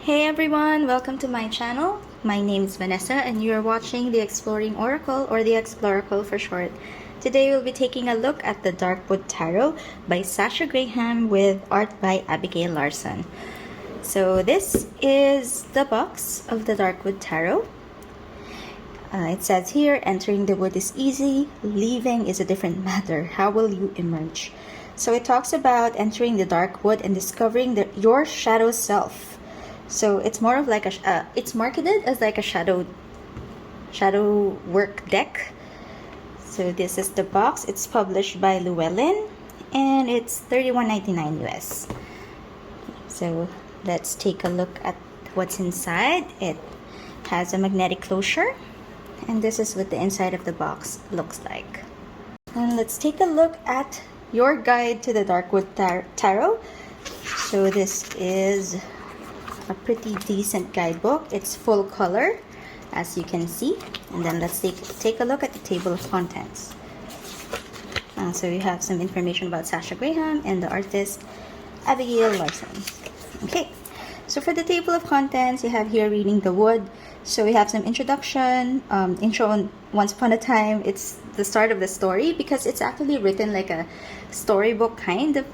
Hey everyone, welcome to my channel. My name is Vanessa and you are watching the Exploring Oracle, or the Exploracle for short. Today we'll be taking a look at the Darkwood Tarot by Sasha Graham with art by Abigail Larson. So this is the box of the Darkwood Tarot. It says here, entering the wood is easy, leaving is a different matter. How will you emerge? So it talks about entering the dark wood and discovering your shadow self. So it's more of like it's marketed as like a shadow work deck. So this is the box. It's published by Llewellyn and it's $31.99 US. So let's take a look at what's inside. It has a magnetic closure and this is what the inside of the box looks like. And let's take a look at your guide to the Darkwood Tarot. So this is a pretty decent guidebook. It's full color, as you can see. And then let's take a look at the table of contents. So you have some information about Sasha Graham and the artist Abigail Larson. Okay, so for the table of contents, you have here reading the wood. So we have some introduction, intro on Once Upon a Time. It's the start of the story because it's actually written like a storybook kind of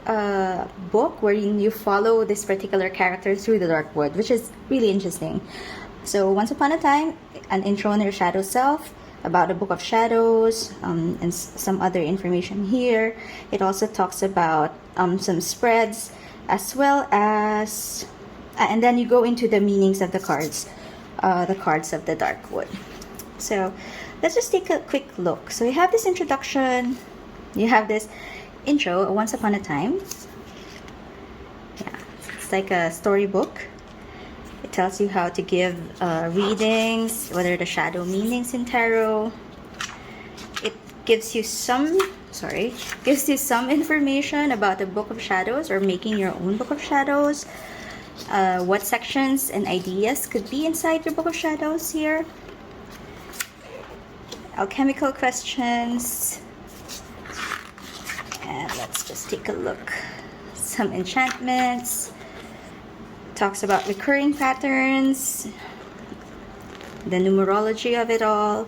book wherein you follow this particular character through the dark wood, which is really interesting. So Once Upon a Time, an intro on your shadow self, about a book of shadows, and some other information here. It also talks about some spreads as well as, and then you go into the meanings of the cards of the dark wood. So let's just take a quick look. So you have this introduction, you have this intro, Once Upon a Time. Yeah, it's like a storybook. It tells you how to give readings, what are the shadow meanings in tarot. It gives you some information about the book of shadows or making your own book of shadows. What sections and ideas could be inside your book of shadows here. Alchemical questions. And let's just take a look. Some enchantments. Talks about recurring patterns. The numerology of it all.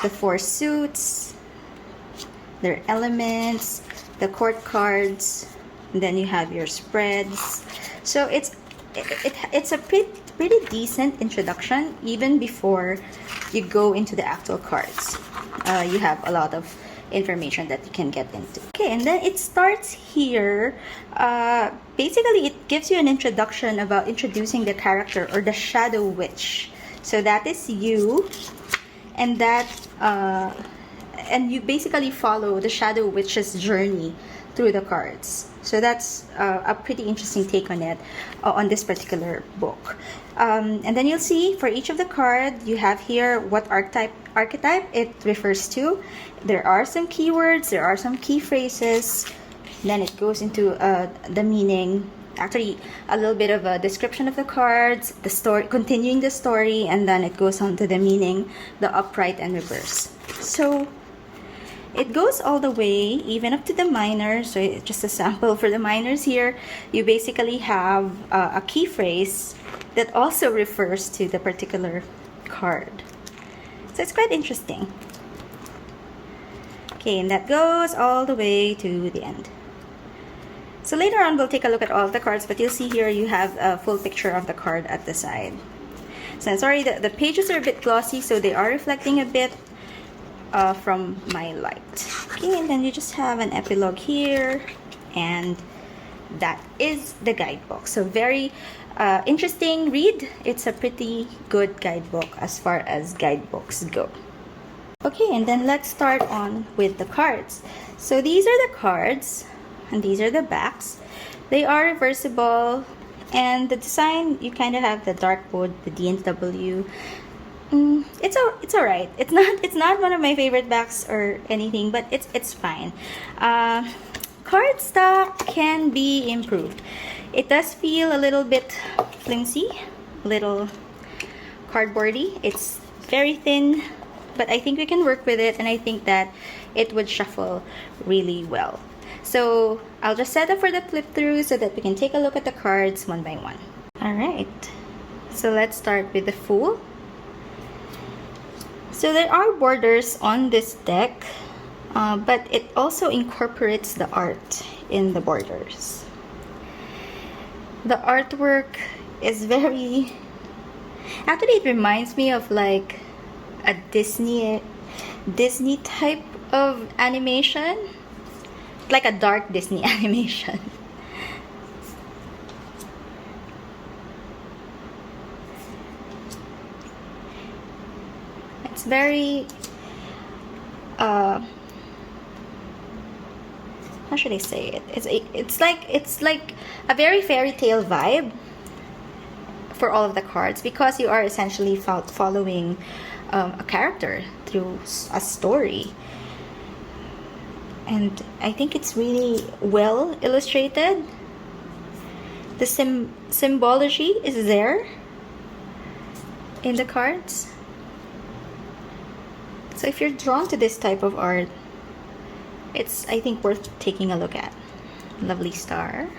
The 4 suits. Their elements. The court cards. And then you have your spreads. So it's a pretty decent introduction even before you go into the actual cards. You have a lot of information that you can get into. Okay, and then it starts here. Basically, it gives you an introduction about introducing the character or the shadow witch. So that is you, and that and you basically follow the shadow witch's journey through the cards. So that's a pretty interesting take on it, on this particular book. And then you'll see for each of the cards, you have here what archetype it refers to. There are some keywords, there are some key phrases. Then it goes into the meaning, actually a little bit of a description of the cards, the story, continuing the story, and then it goes on to the meaning, the upright and reverse. So it goes all the way, even up to the minors. So it's just a sample for the minors here. You basically have a key phrase that also refers to the particular card. So it's quite interesting. Okay, and that goes all the way to the end. So later on, we'll take a look at all of the cards, but you'll see here you have a full picture of the card at the side. So sorry, the pages are a bit glossy, so they are reflecting a bit from my light. Okay, and then you just have an epilogue here, and that is the guidebook. So very interesting read. It's a pretty good guidebook as far as guidebooks go. Okay, and then let's start on with the cards. So these are the cards, and these are the backs. They are reversible, and the design, you kind of have the dark wood, the D&W. It's alright. It's not one of my favorite backs or anything, but it's fine. Cardstock can be improved. It does feel a little bit flimsy, a little cardboardy. It's very thin, but I think we can work with it, and I think that it would shuffle really well. So I'll just set up for the flip through so that we can take a look at the cards one by one. Alright. So let's start with the Fool. So there are borders on this deck, but it also incorporates the art in the borders. The artwork is very... Actually, it reminds me of like a Disney type of animation, like a dark Disney animation. It's very how should I say it? It's like a very fairy tale vibe for all of the cards, because you are essentially following a character through a story. And I think it's really well illustrated. The symbology is there in the cards. So if you're drawn to this type of art, it's, I think, worth taking a look at. Lovely star.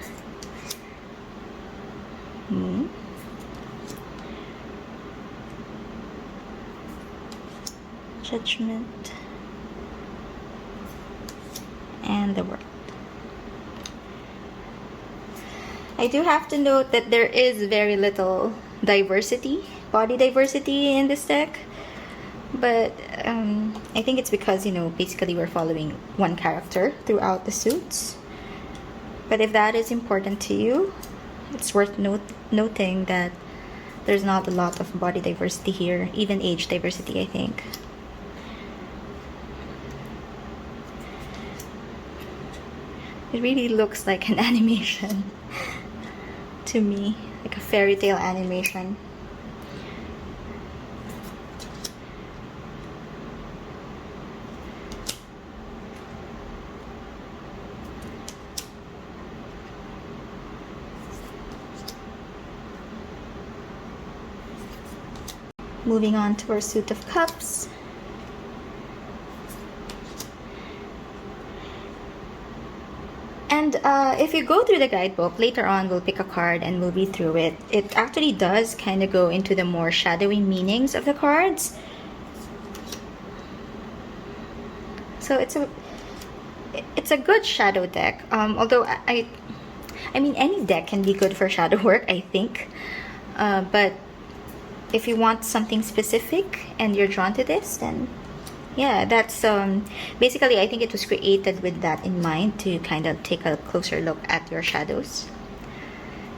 Moon. Judgment. And the World. I do have to note that there is very little diversity, body diversity in this deck. But I think it's because, you know, basically we're following one character throughout the suits. But if that is important to you, it's worth noting that there's not a lot of body diversity here, even age diversity, I think. It really looks like an animation to me, like a fairy tale animation. Moving on to our Suit of Cups. And if you go through the guidebook, later on we'll pick a card and we'll read through it. It actually does kind of go into the more shadowy meanings of the cards. So it's a good shadow deck. Although I mean, any deck can be good for shadow work, I think. But if you want something specific and you're drawn to this, then yeah, that's basically, I think it was created with that in mind, to kind of take a closer look at your shadows,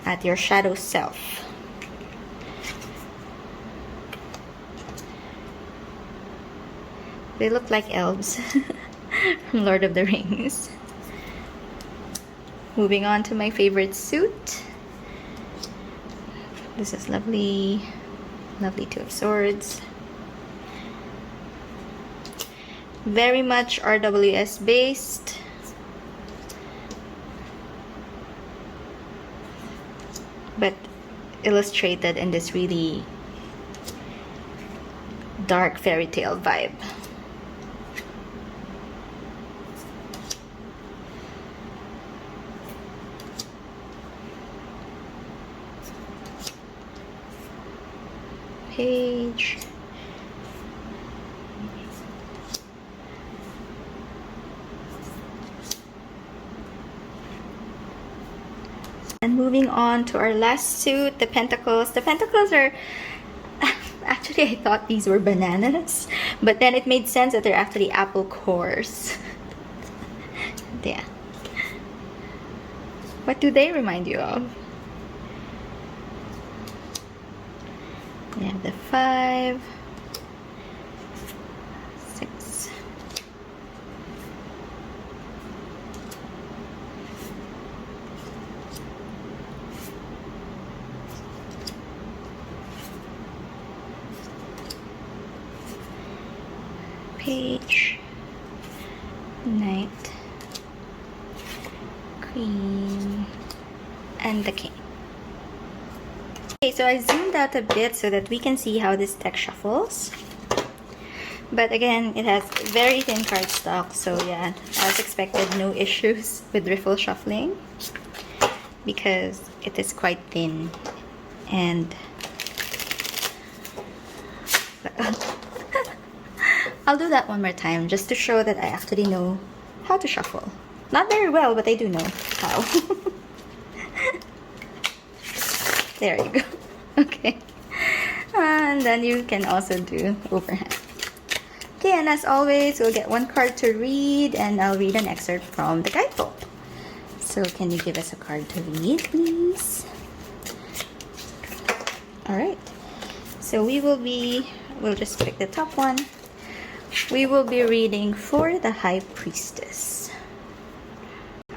at your shadow self. They look like elves from Lord of the Rings. Moving on to my favorite suit. This is lovely. Lovely Two of Swords. Very much RWS based. But illustrated in this really dark fairy tale vibe. Page. And moving on to our last suit, the Pentacles. The Pentacles are... Actually, I thought these were bananas, but then it made sense that they're actually apple cores. Yeah. What do they remind you of? We have the 5, 6, Page, Knight, Queen, and the King. Okay, so I zoomed out a bit so that we can see how this deck shuffles. But again, it has very thin card stock, so yeah, as expected, no issues with riffle shuffling because it is quite thin and I'll do that one more time just to show that I actually know how to shuffle. Not very well, but I do know how. There you go. Okay. And then you can also do overhand. Okay, and as always, we'll get one card to read, and I'll read an excerpt from the guidebook. So can you give us a card to read, please? Alright. So we'll just pick the top one. We will be reading for the High Priestess.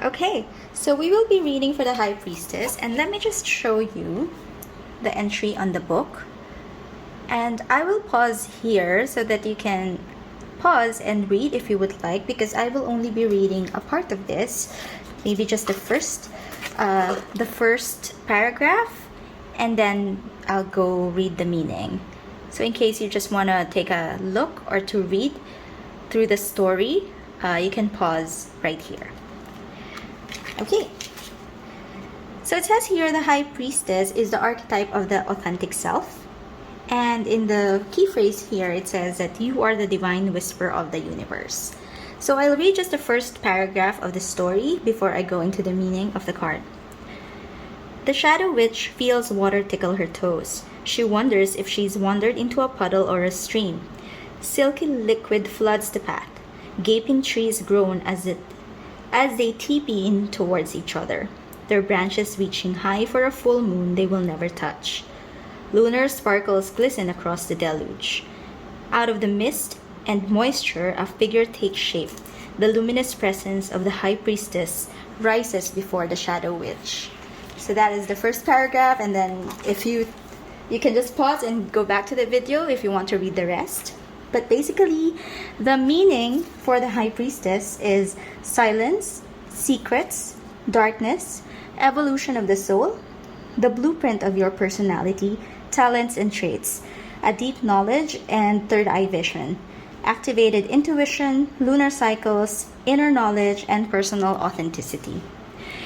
Okay, so we will be reading for the High Priestess, and let me just show you the entry on the book. And I will pause here so that you can pause and read if you would like, because I will only be reading a part of this, maybe just the first paragraph, and then I'll go read the meaning. So in case you just want to take a look or to read through the story, you can pause right here. Okay. So it says here, the High Priestess is the archetype of the authentic self. And in the key phrase here, it says that you are the divine whisper of the universe. So I'll read just the first paragraph of the story before I go into the meaning of the card. The Shadow Witch feels water tickle her toes. She wonders if she's wandered into a puddle or a stream. Silky liquid floods the path. Gaping trees groan as they teepee in towards each other, their branches reaching high for a full moon they will never touch. Lunar sparkles glisten across the deluge. Out of the mist and moisture, a figure takes shape. The luminous presence of the High Priestess rises before the Shadow Witch. So that is the first paragraph, and then if you can just pause and go back to the video if you want to read the rest. But basically, the meaning for the High Priestess is silence, secrets, darkness, evolution of the soul, the blueprint of your personality, talents and traits, a deep knowledge and third eye vision, activated intuition, lunar cycles, inner knowledge, and personal authenticity.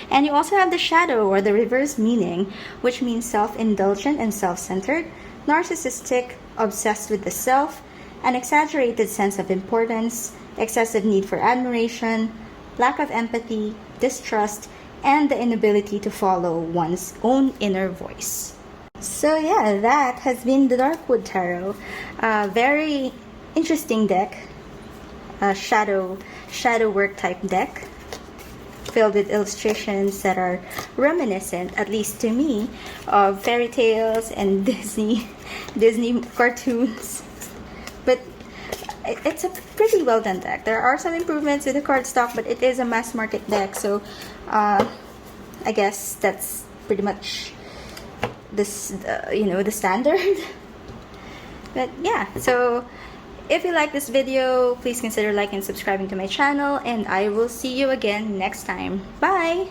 And you also have the shadow, or the reverse meaning, which means self-indulgent and self-centered, narcissistic, obsessed with the self, an exaggerated sense of importance, excessive need for admiration, lack of empathy, distrust, and the inability to follow one's own inner voice. So yeah, that has been the Darkwood Tarot. Very interesting deck. Shadow work type deck, filled with illustrations that are reminiscent, at least to me, of fairy tales and Disney cartoons. But it's a pretty well done deck. There are some improvements with the cardstock, but it is a mass market deck, so I guess that's pretty much this, the standard. But yeah, so if you like this video, please consider liking and subscribing to my channel, and I will see you again next time. Bye!